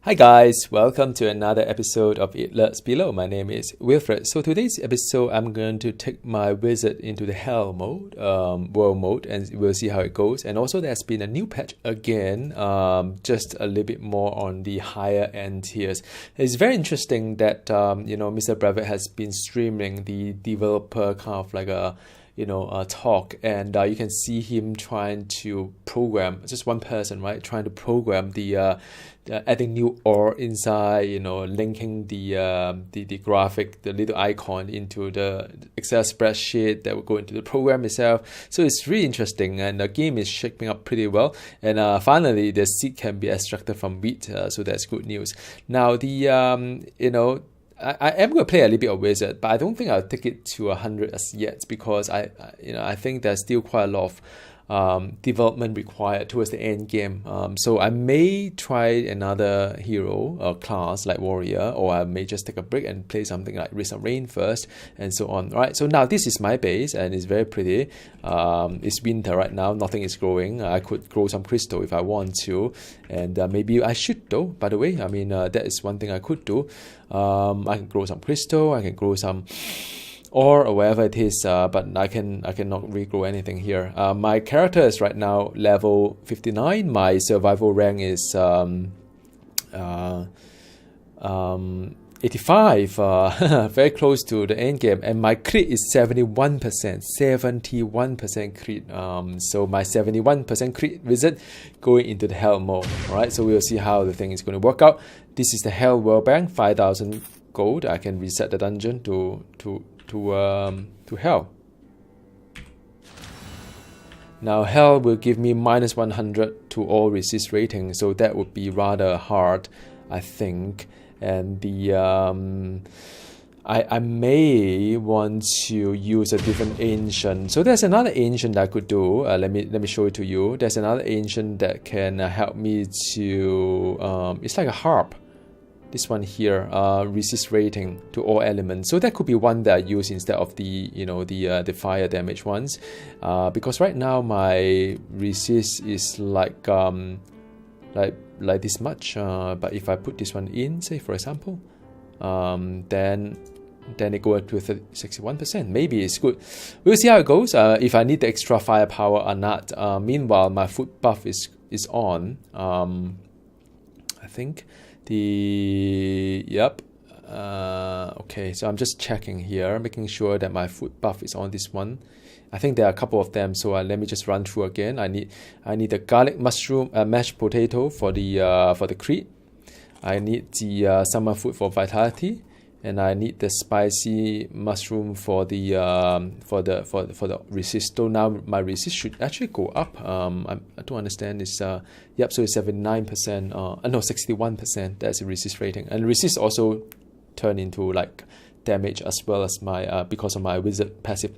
Hi guys, welcome to another episode of It Lurks Below. My name is Wilfred. So today's episode, I'm going to take my visit into the hell mode, world mode, and we'll see how it goes. And also there's been a new patch again, just a little bit more on the higher end tiers. It's very interesting that, Mr. Brevet has been streaming the developer kind of like a talk, and you can see him trying to program, just one person, right, trying to program the adding new ore inside, linking the graphic, the little icon into the Excel spreadsheet that will go into the program itself. So it's really interesting, and the game is shaping up pretty well. And finally, the seed can be extracted from wheat, so that's good news. Now the I am going to play a little bit of Wizard, but I don't think I'll take it to 100 as yet, because I think there's still quite a lot of development required towards the end game. So I may try another hero or class like warrior, or I may just take a break and play something like Recent Rain first, and so on. Right. So now this is my base, and it's very pretty. It's winter right now. Nothing is growing. I could grow some crystal if I want to, and maybe I should though. By the way, that is one thing I could do. I can grow some crystal. I can grow some or whatever it is, but I cannot regrow anything here. My character is right now level 59. My survival rank is 85, very close to the end game, and my crit is 71% crit. So my 71% crit wizard going into the hell mode. All right, so we'll see how the thing is going to work out. This is the hell world bank, 5,000 gold. I can reset the dungeon to hell. Now hell will give me minus 100 to all resist rating, so that would be rather hard, I think. And the I may want to use a different ancient. So there's another ancient that I could do. Let me show it to you. There's another ancient that can help me to it's like a harp. This one here, resist rating to all elements. So that could be one that I use instead of the the fire damage ones, because right now my resist is like this much. But if I put this one in, say for example, then it goes to 61%. Maybe it's good. We'll see how it goes. If I need the extra firepower or not. Meanwhile, my foot buff is on. I think. Okay, so I'm just checking here, making sure that my foot buff is on this one. I think there are a couple of them, so let me just run through again. I need the garlic mushroom mashed potato for the crit. I need the summer food for vitality, and I need the spicy mushroom for the resist. So now my resist should actually go up. I don't understand this. So it's 79%. No, 61%. That's the resist rating, and resist also turn into like damage as well as my because of my wizard passive.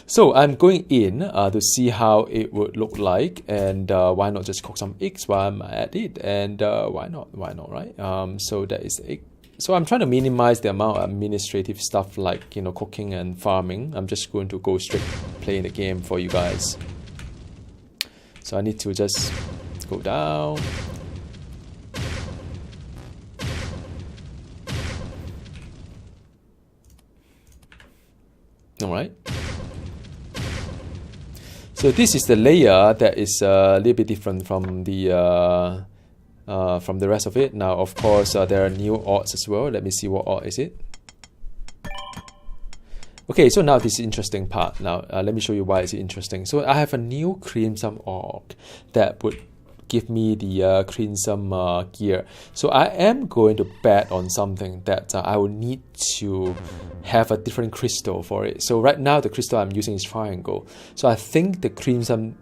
So I'm going in to see how it would look like, and why not just cook some eggs while I'm at it, and why not, right? So that is the egg. So I'm trying to minimize the amount of administrative stuff like cooking and farming. I'm just going to go straight playing the game for you guys. So I need to just go down. Alright. So this is the layer that is a little bit different from the rest of it. Now, of course, there are new odds as well. Let me see what odd is it. Okay, so now this is interesting part. Now, let me show you why it's interesting. So I have a new Crimson Orc that would give me the Crimson gear. So I am going to bet on something that I will need to have a different crystal for it. So right now, the crystal I'm using is triangle. So I think the Crimson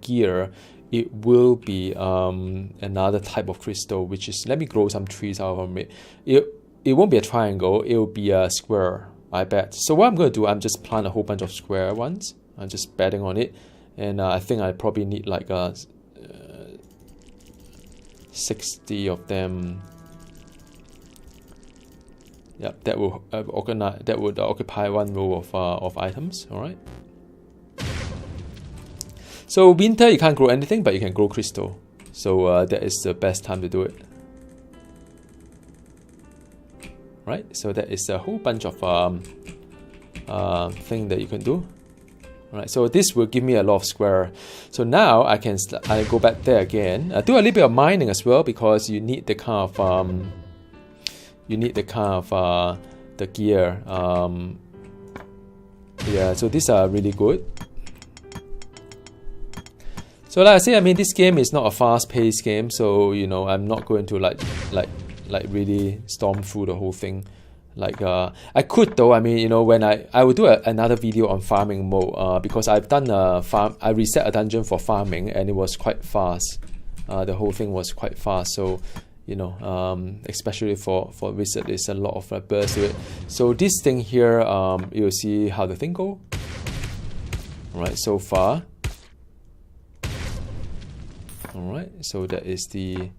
gear, it will be another type of crystal, which is, let me grow some trees out of it. It won't be a triangle, it will be a square, I bet. So what I'm going to do, I'm just plant a whole bunch of square ones. I'm just betting on it. And I think I probably need like 60 of them. Yeah, that will occupy one row of items. All right. So winter you can't grow anything, but you can grow crystal. So that is the best time to do it. right? So that is a whole bunch of thing that you can do. Right, so this will give me a lot of square. So now I go back there again. Do a little bit of mining as well, because you need the kind of the gear. Yeah, so these are really good. So like I say, I mean, this game is not a fast-paced game, so you know, I'm not going to like really storm through the whole thing. Like I could though. I mean, you know, when I will do another video on farming mode, because I've done I reset a dungeon for farming and it was quite fast. The whole thing was quite fast. So you know, especially for wizard, there's a lot of burst to it. So this thing here, you'll see how the thing go. All right, so far. All right, so that is the.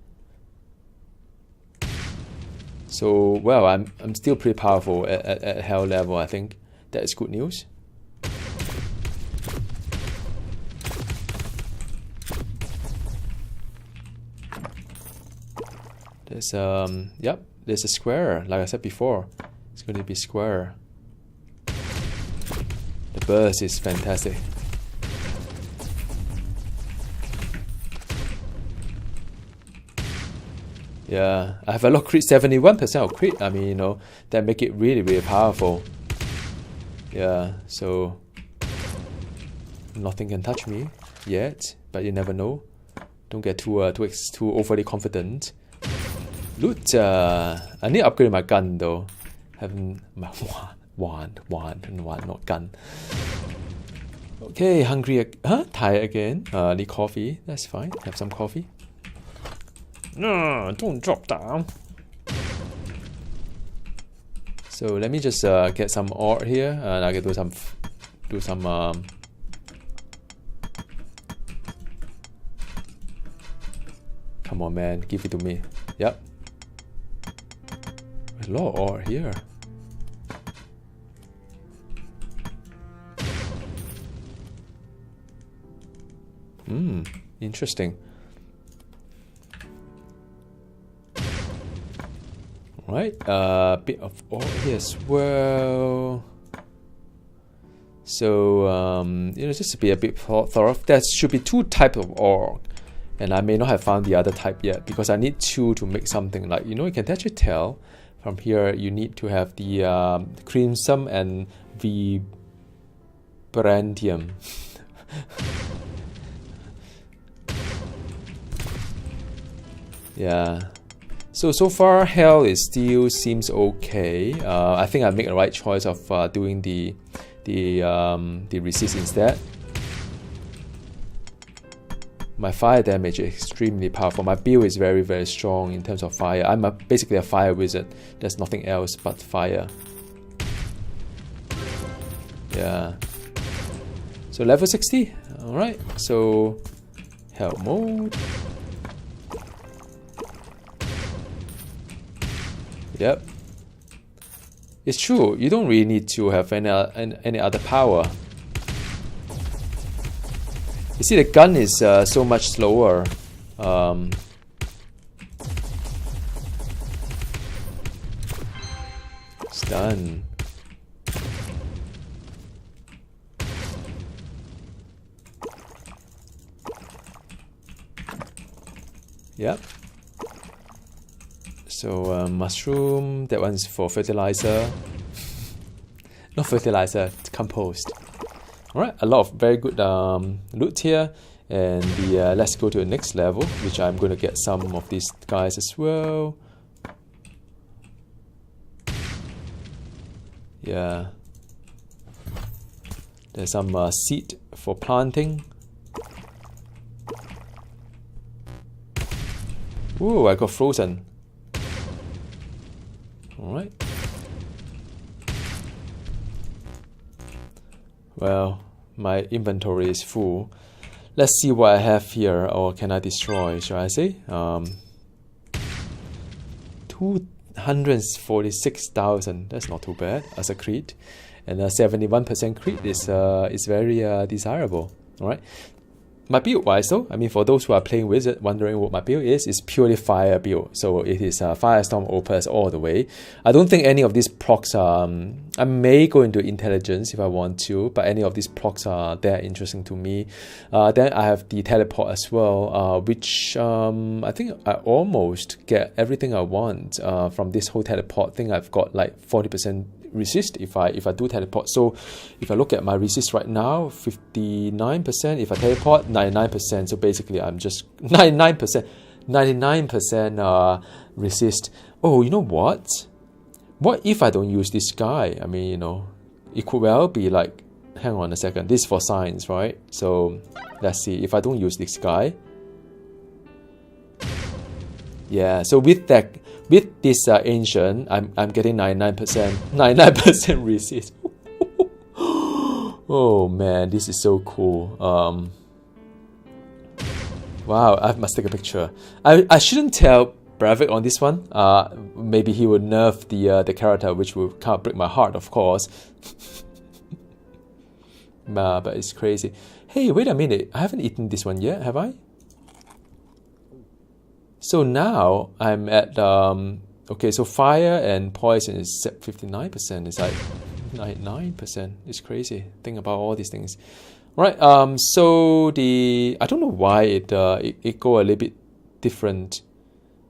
So well, I'm still pretty powerful at hell level. I think that is good news. There's yep, there's a square. Like I said before, it's going to be square. The burst is fantastic. Yeah, I have a lot of crit, 71% of crit. I mean, you know, that make it really, really powerful. Yeah, so nothing can touch me yet, but you never know. Don't get too overly confident. Loot. I need to upgrade my gun though. Haven't my wand, not gun. Okay, hungry. Tired again. Need coffee. That's fine. Have some coffee. No, don't drop down. So let me just get some ore here, and I can do some come on, man, give it to me. Yep. A lot of ore here. Interesting. Right, bit of ore here as well. So you know, just to be a bit thorough, there should be 2 types of ore, and I may not have found the other type yet because I need 2 to make something. Like, you know, you can actually tell from here you need to have the crimson and vibrantium. Yeah. So far, hell is still seems okay. I think I make the right choice of doing the resist instead. My fire damage is extremely powerful. My build is very, very strong in terms of fire. I'm basically a fire wizard. There's nothing else but fire. Yeah. So level 60. All right. So hell mode. Yep. It's true, you don't really need to have any other power. You see, the gun is so much slower. It's done. Yep. So mushroom, that one's for fertilizer. Not fertilizer, it's compost. Alright, a lot of very good loot here. And let's go to the next level, which I'm going to get some of these guys as well. Yeah. There's some seed for planting. Ooh, I got frozen. Alright. Well, my inventory is full. Let's see what I have here, or can I destroy, shall I say? 246,000, that's not too bad as a crit. And 71% crit is very desirable. Alright. my build wise though, I mean, for those who are playing Wizard wondering what my build is, it's purely fire build. So it is Firestorm Opus all the way. I don't think any of these procs are, I may go into intelligence if I want to, but any of these procs are that interesting to me. Then I have the teleport as well, which I think I almost get everything I want from this whole teleport thing. I've got like 40% resist if I do teleport. So if I look at my resist right now, 59%. If I teleport, 99%. So basically I'm just 99% resist. Oh, you know what if I don't use this guy? I mean, you know, it could well be like, hang on a second, this is for science, right? So let's see if I don't use this guy. Yeah, so with this ancient, I'm getting 99% resist. Oh man, this is so cool. Wow, I must take a picture. I shouldn't tell Bravik on this one. Maybe he would nerf the character, which will kind of break my heart, of course. But it's crazy. Hey, wait a minute. I haven't eaten this one yet, have I? So now I'm at okay, so fire and poison is 59%. It's like 99%. It's crazy. Think about all these things. Right. So I don't know why it go a little bit different.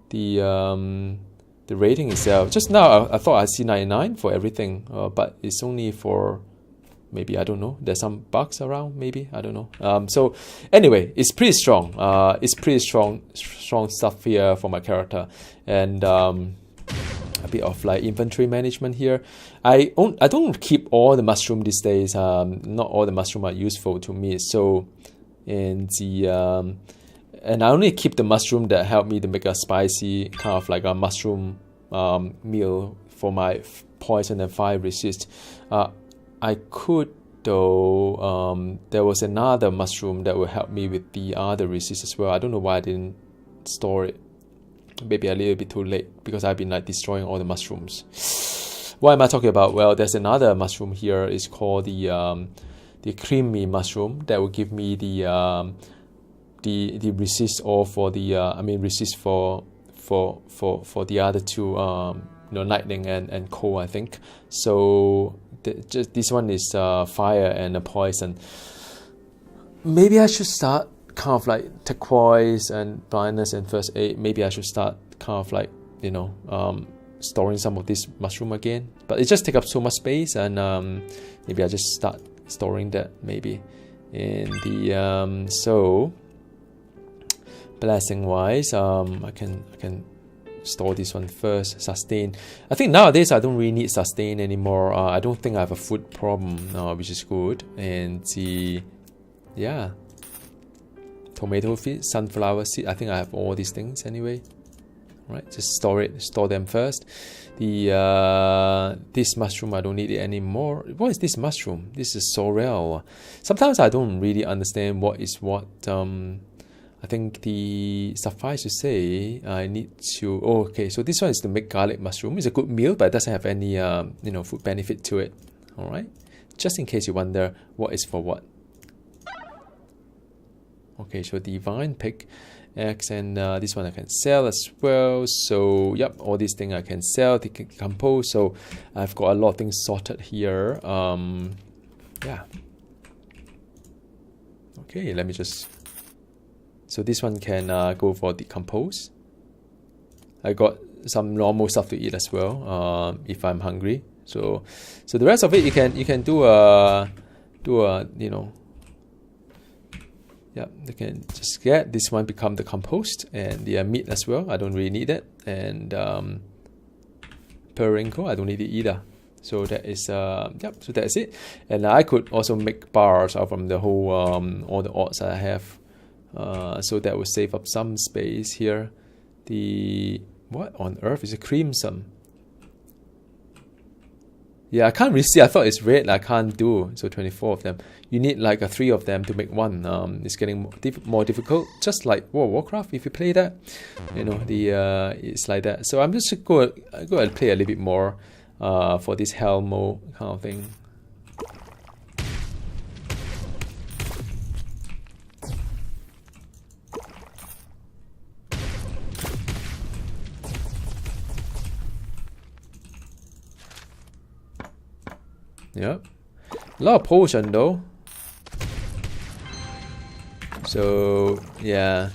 The rating itself. Just now I thought I see 99 for everything, but it's only for. Maybe, I don't know, there's some bugs around, maybe, I don't know. So anyway, it's pretty strong. It's pretty strong stuff here for my character. And a bit of like inventory management here. I don't keep all the mushroom these days. Not all the mushroom are useful to me. So, and I only keep the mushroom that help me to make a spicy kind of like a mushroom meal for my poison and fire resist. I could though, there was another mushroom that will help me with the other resist as well. I don't know why I didn't store it. Maybe a little bit too late because I've been like destroying all the mushrooms. What am I talking about? Well, there's another mushroom here. It's called the creamy mushroom that will give me the resist all for the resist for the other two lightning and coal, I think. So just this one is fire and a poison. Maybe I should start kind of like turquoise and blindness and first aid. Maybe I should start kind of like storing some of this mushroom again. But it just takes up so much space, and maybe I just start storing that maybe. In the so blessing wise, I can store this one first. Sustain. I think nowadays I don't really need sustain anymore. I don't think I have a food problem, which is good. And tomato seed, sunflower seed. I think I have all these things anyway. Right, just store them first. This mushroom, I don't need it anymore. What is this mushroom? This is sorrel. Sometimes I don't really understand what is what. I think suffice to say, I need to. Oh, okay, so this one is to make garlic mushroom. It's a good meal, but it doesn't have any food benefit to it. All right, just in case you wonder what is for what. Okay, so divine pick X, and this one I can sell as well. So yep, all these things I can sell, they can compose. So I've got a lot of things sorted here. Yeah. Okay, let me just. So this one can go for decompose. I got some normal stuff to eat as well if I'm hungry. So the rest of it you can do yeah, you can just get this one become the compost, and the meat as well. I don't really need it, and periwinkle I don't need it either. So that is yep. So that's it, and I could also make bars out from the whole all the odds I have. So that will save up some space here. What on earth is a crimson? Yeah, I can't really see. I thought it's red. I can't do. So 24 of them. You need like 3 of them to make one. It's getting more difficult. Just like World of Warcraft, if you play that, it's like that. So I'm just go and play a little bit more for this hell mode kind of thing. Yep. A lot of potion though. So yeah,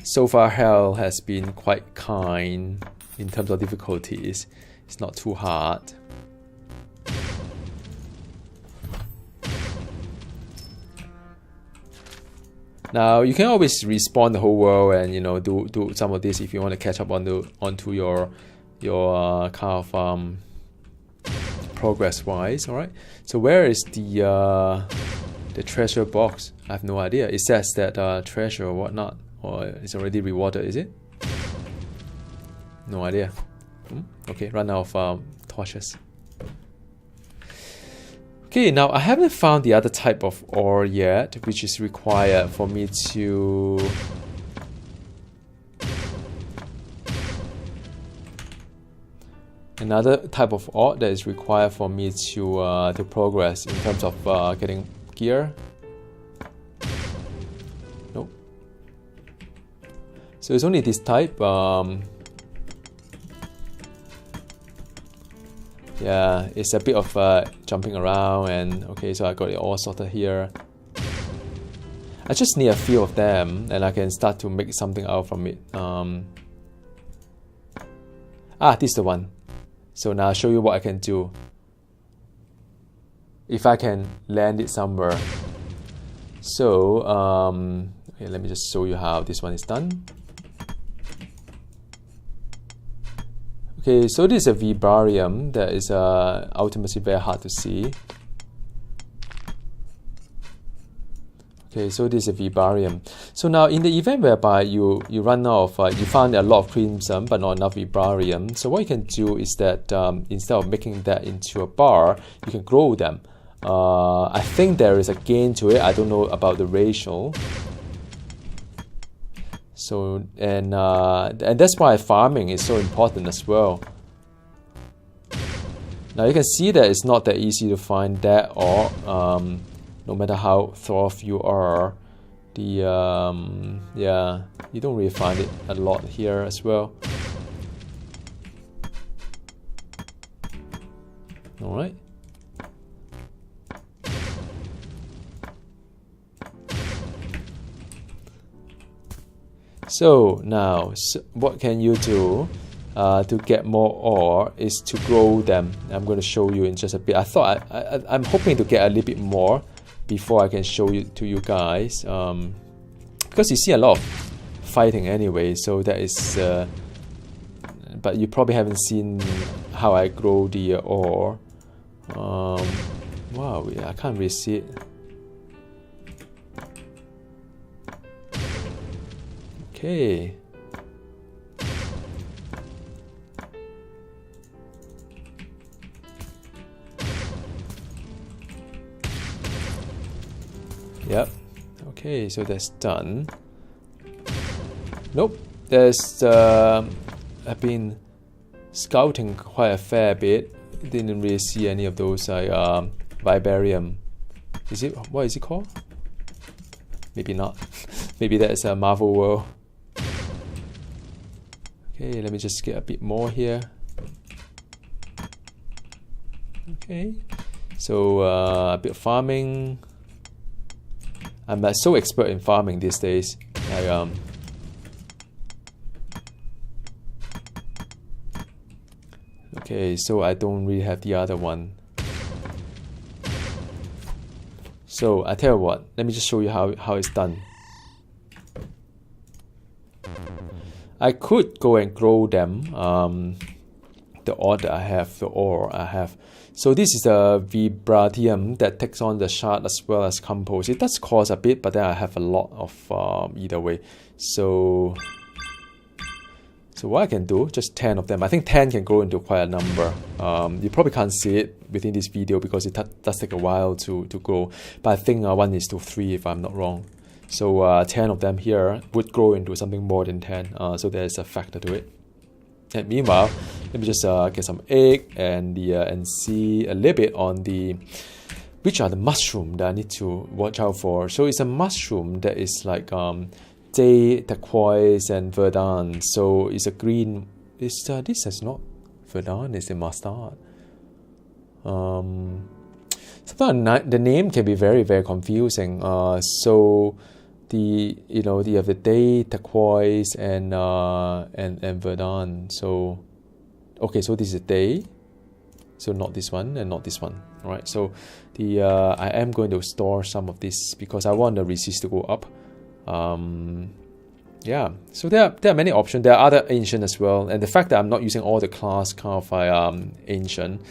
so far hell has been quite kind in terms of difficulties. It's not too hard. Now you can always respawn the whole world and do some of this if you want to catch up onto your kind of progress wise. All right. So where is the treasure box? I have no idea. It says that treasure or whatnot, or it's already rewarded. Is it? No idea. Okay, run out of torches. Okay, now I haven't found the other type of ore yet, which is required for me to another type of ore that is required for me to progress in terms of getting gear. Nope. So it's only this type. Yeah, it's a bit of jumping around, and okay, so I got it all sorted here. I just need a few of them and I can start to make something out from it. This is the one. So now I'll show you what I can do if I can land it somewhere. So okay, let me just show you how this one is done. Okay, so this is a vibarium that is ultimately very hard to see. Okay, so this is a vibarium. So now in the event whereby you run out of, you found a lot of crimson but not enough vibarium, so what you can do is that instead of making that into a bar, you can grow them. I think there is a gain to it. I don't know about the ratio. So and that's why farming is so important as well. Now you can see that it's not that easy to find that ore. No matter how thorough you are, yeah, you don't really find it a lot here as well. All right. So now, what can you do to get more ore is to grow them. I'm going to show you in just a bit. I thought I'm hoping to get a little bit more before I can show you to you guys, because you see a lot of fighting anyway. So that is, but you probably haven't seen how I grow the ore. Wow, yeah, I can't really see it. Okay. Yep. Okay, so that's done. Nope. There's I've been scouting quite a fair bit. Didn't really see any of those vibarium. Is it, what is it called? Maybe not. Maybe that's a Marvel world. Okay, let me just get a bit more here. Okay, so a bit of farming. I'm so expert in farming these days. Okay, so I don't really have the other one. So I tell you what, let me just show you how it's done. I could go and grow them, the ore that I have, the ore I have. So this is a vibranium that takes on the shard as well as compost. It does cost a bit, but then I have a lot of either way. So what I can do, just 10 of them. I think 10 can grow into quite a number. You probably can't see it within this video because it does take a while to grow. But I think 1:3 if I'm not wrong. So 10 of them here would grow into something more than 10. So there's a factor to it. And meanwhile, let me just get some egg and see a little bit on the which are the mushroom that I need to watch out for. So it's a mushroom that is like jade, turquoise, and verdant. So it's a green. This is not verdant. It's a mustard. sometimes the name can be very, very confusing. So you have the day, turquoise, and verdant. So okay, so this is day. So not this one and not this one. All right. So I am going to store some of this because I want the resist to go up. Yeah. So there are many options. There are other ancient as well, and the fact that I'm not using all the class kind of ancient.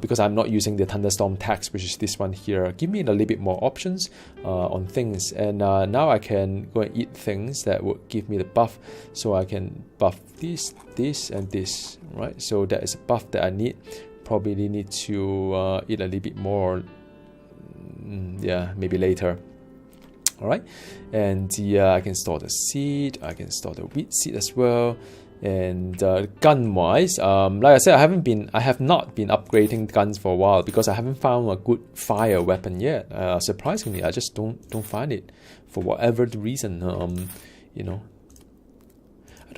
Because I'm not using the thunderstorm tax, which is this one here, give me a little bit more options on things, and now I can go and eat things that would give me the buff, so I can buff this, and this, right? So that is a buff that I need. Probably need to eat a little bit more, yeah, maybe later. All right, and I can store the seed, I can store the wheat seed as well. And gun wise, like I said, I have not been upgrading guns for a while because I haven't found a good fire weapon yet. Surprisingly, I just don't find it for whatever the reason. I don't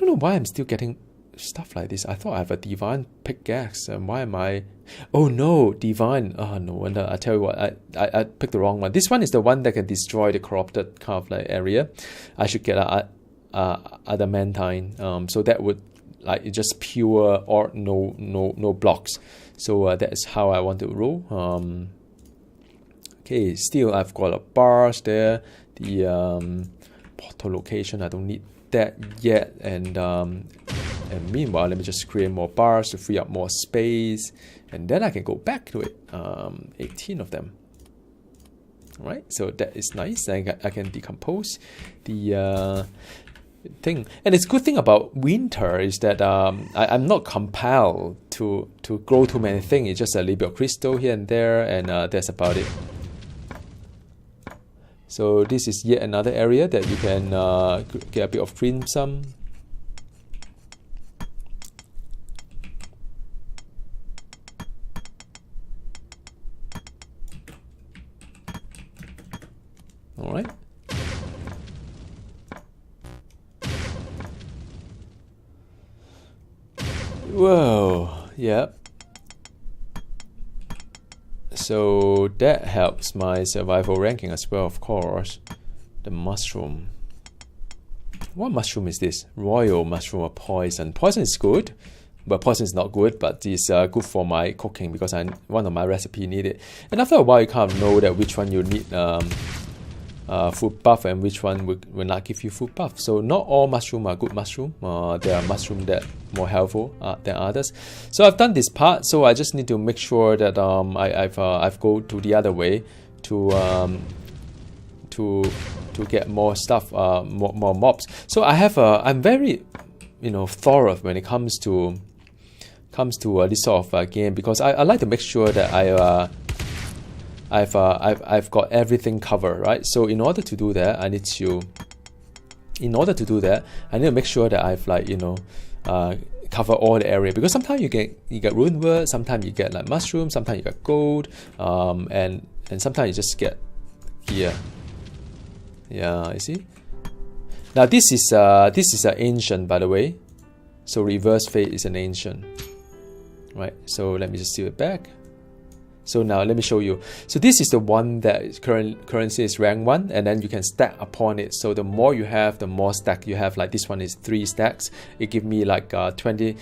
know why I'm still getting stuff like this. I thought I have a divine pickaxe, and why am I? Oh no, divine! Oh no wonder. I tell you what, I picked the wrong one. This one is the one that can destroy the corrupted kind of like area. I should get adamantine, so that would like just pure or no blocks. So that is how I want to roll. Okay, still I've got a bars there. The portal location, I don't need that yet. And meanwhile, let me just create more bars to free up more space, and then I can go back to it. 18 of them. All right, so that is nice. I can decompose the thing, and it's good thing about winter is that I'm not compelled to grow too many things. It's just a little bit of crystal here and there, and that's about it. So this is yet another area that you can get a bit of crimson. All right. Whoa, yeah. So that helps my survival ranking as well, of course. The mushroom. What mushroom is this? Royal mushroom or poison? Poison is good, but poison is not good, but it's good for my cooking because one of my recipe need it. And after a while, you kind of know that which one you need food buff and which one will not give you food buff. So not all mushroom are good mushroom. There are mushroom that more helpful than others. So I've done this part, so I just need to make sure that I've go to the other way to get more stuff, more mobs. So I'm very thorough when it comes to this sort of game, because I like to make sure that I've got everything covered, right? So in order to do that, I need to make sure that I've cover all the area, because sometimes you get rune word, sometimes you get like mushroom, sometimes you get gold, and sometimes you just get here. Yeah, you see. Now this is an ancient, by the way. So reverse fate is an ancient, right? So let me just seal it back. So now let me show you. So this is the one that currency is rank 1, and then you can stack upon it. So the more you have, the more stack you have. Like this one is 3 stacks. It gives me like 20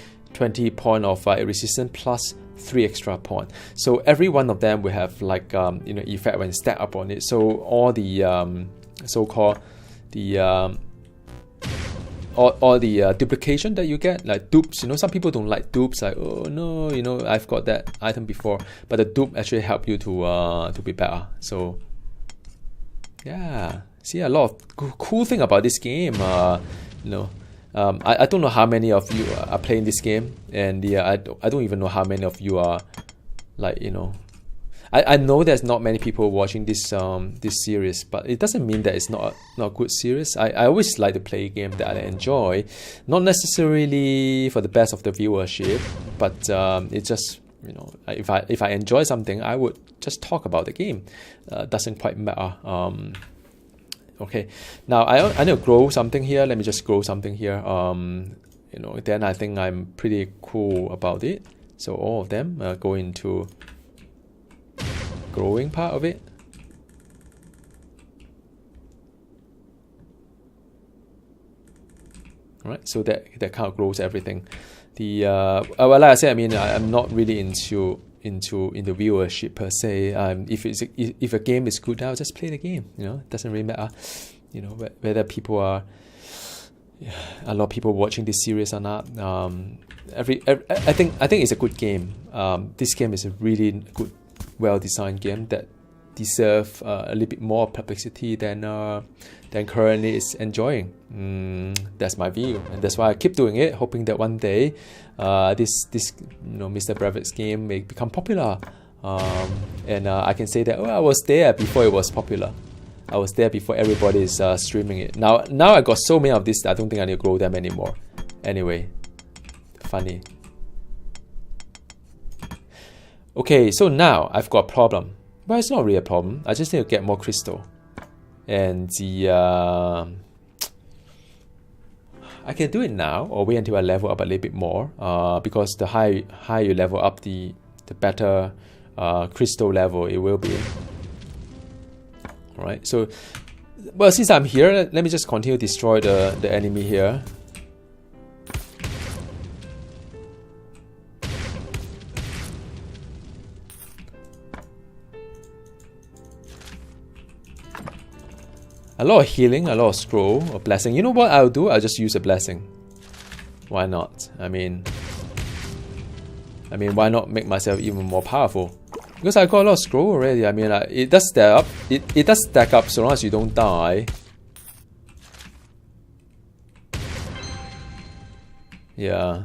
point of resistance plus 3 extra point. So every one of them will have like effect when stacked upon it. So all the so-called the all the duplication that you get, like dupes. Some people don't like dupes, like, oh no, I've got that item before, but the dupe actually help you to be better. So yeah, see, a lot of cool thing about this game. I don't know how many of you are playing this game, and I don't even know how many of you are like, I know there's not many people watching this this series, but it doesn't mean that it's not a good series. I always like to play a game that I enjoy, not necessarily for the best of the viewership, but it's just, if I enjoy something, I would just talk about the game. Doesn't quite matter. Okay, now I need to grow something here. Let me just grow something here. Then I think I'm pretty cool about it. So all of them go into growing part of it. Right, so that kind of grows everything. The well, like I said, I mean, I'm not really into the viewership per se. If a game is good, I'll just play the game. You know, it doesn't really matter. You know, whether people are a lot of people watching this series or not. I think it's a good game. This game is a really good, well-designed game that deserve a little bit more publicity than currently is enjoying. That's my view, and that's why I keep doing it, hoping that one day this Mr. Brevet's game may become popular, and I can say that I was there before it was popular. I was there before everybody is streaming it. Now I got so many of this that I don't think I need to grow them anymore. Anyway, funny. Okay, so now I've got a problem. But it's not really a problem. I just need to get more crystal. And I can do it now or wait until I level up a little bit more. Because the higher you level up, the better crystal level it will be. Alright, so well, since I'm here, let me just continue to destroy the enemy here. A lot of healing, a lot of scroll, a blessing. You know what I'll do? I'll just use a blessing. Why not? I mean, why not make myself even more powerful? Because I got a lot of scroll already. I mean, it does stack up. It does stack up so long as you don't die. Yeah.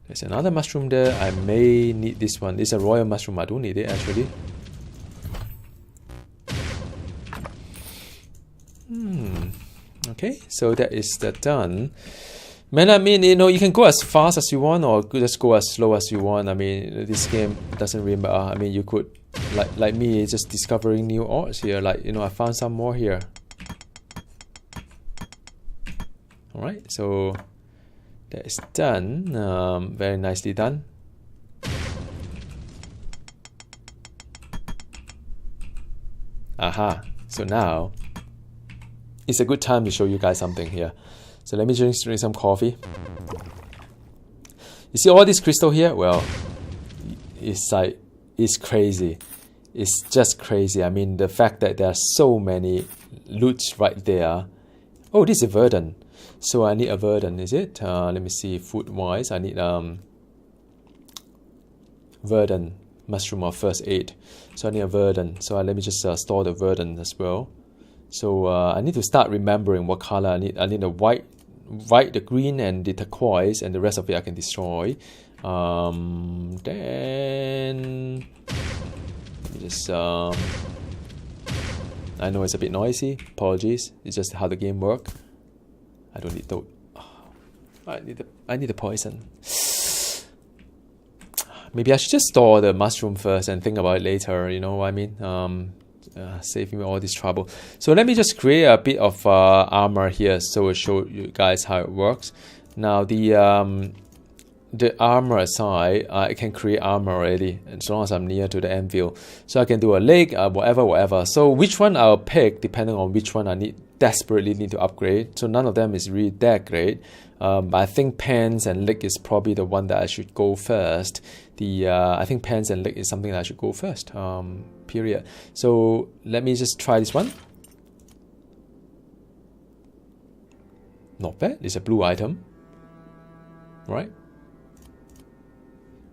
There's another mushroom there. I may need this one. It's a royal mushroom. I don't need it actually. Okay, so that is that done. Man, I mean, you know, you can go as fast as you want or just go as slow as you want. I mean, this game doesn't really matter. I mean, you could, like me, just discovering new ores here. Like, you know, I found some more here. Alright, so that is done. Very nicely done. Aha, so now it's a good time to show you guys something here. So let me drink some coffee. You see all this crystal here? Well, it's crazy. It's just crazy. I mean, the fact that there are so many loots right there. Oh, this is a verdant. So I need a verdant, is it? Let me see, food-wise, I need verdant, mushroom of first aid. So I need a verdant. So let me just store the verdant as well. So I need to start remembering what color I need. I need the white, the green, and the turquoise, and the rest of it I can destroy. Then let me just. I know it's a bit noisy. Apologies. It's just how the game works. I don't need the. I need the poison. Maybe I should just store the mushroom first and think about it later. You know what I mean? Save me all this trouble. So let me just create a bit of armor here, so I'll show you guys how it works. Now the armor side, I can create armor already, as long as I'm near to the anvil. So I can do a leg, whatever. So which one I'll pick depending on which one I desperately need to upgrade. So none of them is really that great. I think pants and leg is probably the one that I should go first. I think pants and leg is something that I should go first. Period. So let me just try this one. Not bad. It's a blue item, right?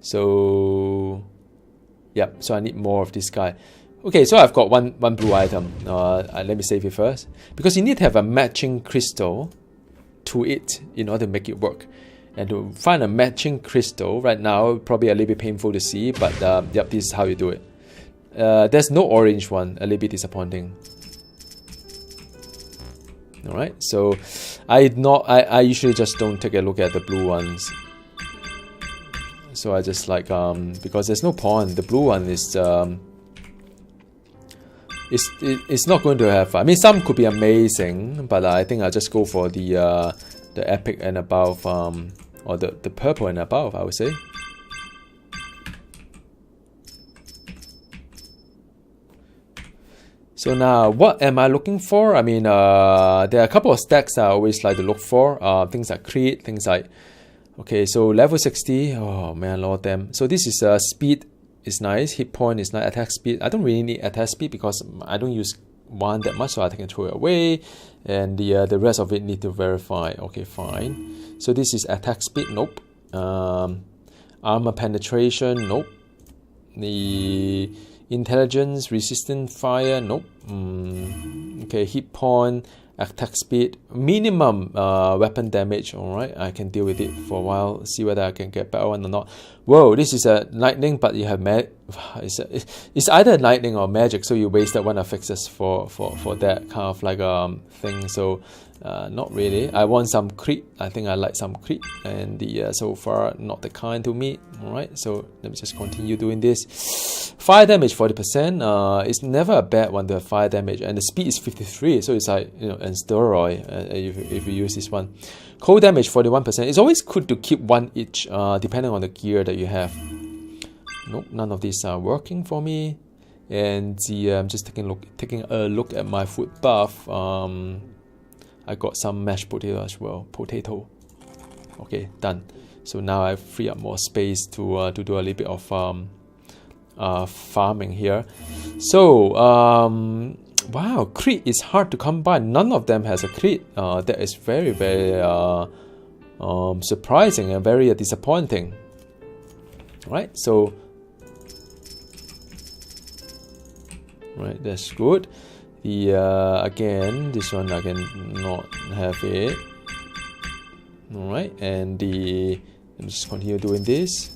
So yeah. So I need more of this guy. Okay, so I've got one blue item. Let me save it first, because you need to have a matching crystal to it in order to make it work. And to find a matching crystal right now, probably a little bit painful to see, but yep, this is how you do it. There's no orange one, a little bit disappointing. Alright, so I usually just don't take a look at the blue ones. So I just like, because there's no point, the blue one is, it's not going to have, I mean, some could be amazing, but I think I'll just go for the epic and above or the purple and above, I would say. So now, what am I looking for? I mean, there are a couple of stacks I always like to look for. Things like crit, things like, okay, so level 60, oh man, a lot of them. So this is speed is nice, hit point is nice, attack speed. I don't really need attack speed because I don't use one that much, so I can throw it away. And the rest of it need to verify. Okay, fine. So this is attack speed, nope. Armor penetration, nope. The intelligence, resistant fire, nope. Okay, hit point, attack speed, minimum weapon damage. Alright, I can deal with it for a while, see whether I can get better one or not. Whoa, this is a lightning, but you have it's either lightning or magic, so you wasted one affixes for that kind of like thing. So not really. I want some crit. I think I like some crit, and the so far not the kind to me. Alright, so let me just continue doing this. Fire damage 40%. It's never a bad one to have fire damage, and the speed is 53, so it's like, you know, and steroid if you use this one. Cold damage 41%. It's always good to keep one each, depending on the gear that you have. Nope, none of these are working for me. And I'm just taking a look at my food buff. I got some mashed potato as well. Potato. Okay, done. So now I free up more space to do a little bit of farming here. So wow, crit is hard to come by. None of them has a crit. That is very, very surprising and very disappointing. Right, so right, that's good. The again, this one I can not have it. All right, and let me just continue doing this.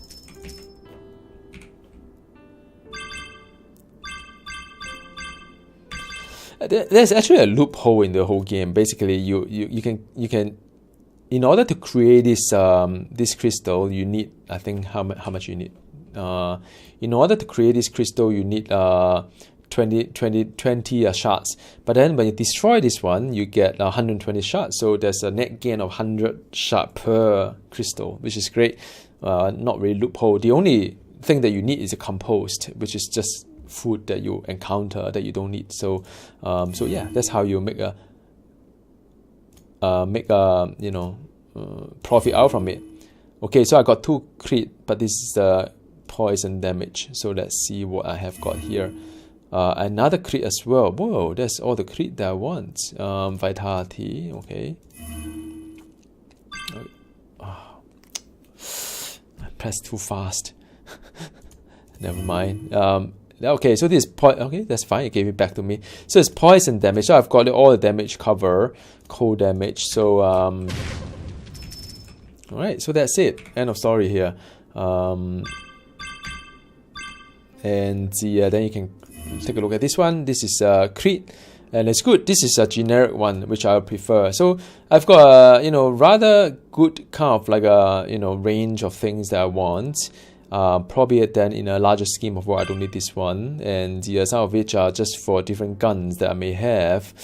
There's actually a loophole in the whole game. Basically, you can in order to create this crystal, you need, I think, how much you need. In order to create this crystal, you need 20 shards. But then when you destroy this one, you get 120 shards. So there's a net gain of 100 shards per crystal, which is great. Not really loophole. The only thing that you need is a compost, which is just food that you encounter that you don't need. So so yeah, that's how you make a you know, profit out from it. Okay, so I got 2 crit, but this is the poison damage. So let's see what I have got here. Another crit as well. Whoa, that's all the crit that I want. Vitality, okay. Oh, I pressed too fast. Never mind. Okay, so this is okay, that's fine. It gave it back to me. So it's poison damage. So I've got all the damage cover, cold damage. So alright, so that's it. End of story here. And then you can take a look at this one. This is crit, and it's good. This is a generic one, which I prefer. So I've got a, you know, rather good kind of like a, you know, range of things that I want. Probably then in a larger scheme of work, I don't need this one, and some of which are just for different guns that I may have.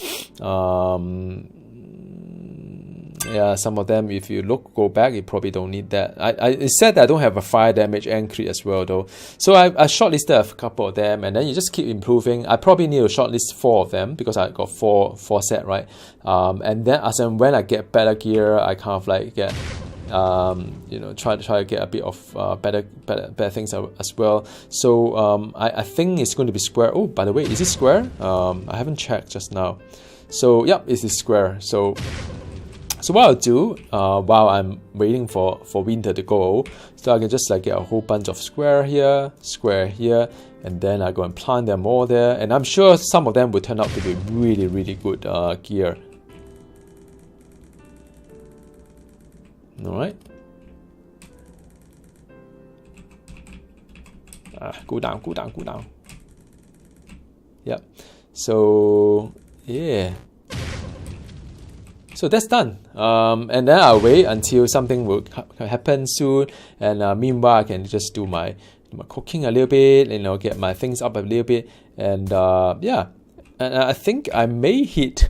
Yeah, some of them, if you go back, you probably don't need that. It said that I don't have a fire damage and crit as well though. So I shortlisted a couple of them, and then you just keep improving. I probably need to shortlist 4 of them because I got four set, right? And then as and when I get better gear, I kind of like get you know, try to get a bit of better things as well. So I think it's going to be square. Oh, by the way, is it square? I haven't checked just now. So yeah, it is square. So what I'll do while I'm waiting for winter to go, so I can just like get a whole bunch of square here, and then I go and plant them all there, and I'm sure some of them will turn out to be really, really good gear. Alright. Go down. Yep. So yeah. So that's done. And then I'll wait until something will happen soon. And meanwhile, I can just do my cooking a little bit, you know, get my things up a little bit, and yeah. And I think I may hit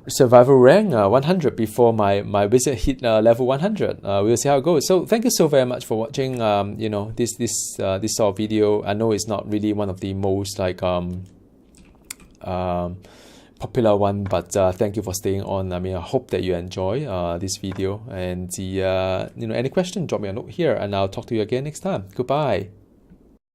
survival rank 100 before my wizard hit level 100. We'll see how it goes. So thank you so very much for watching this sort of video. I know it's not really one of the most like popular one, but thank you for staying on. I mean, I hope that you enjoy this video, and any question, drop me a note here, and I'll talk to you again next time. Goodbye.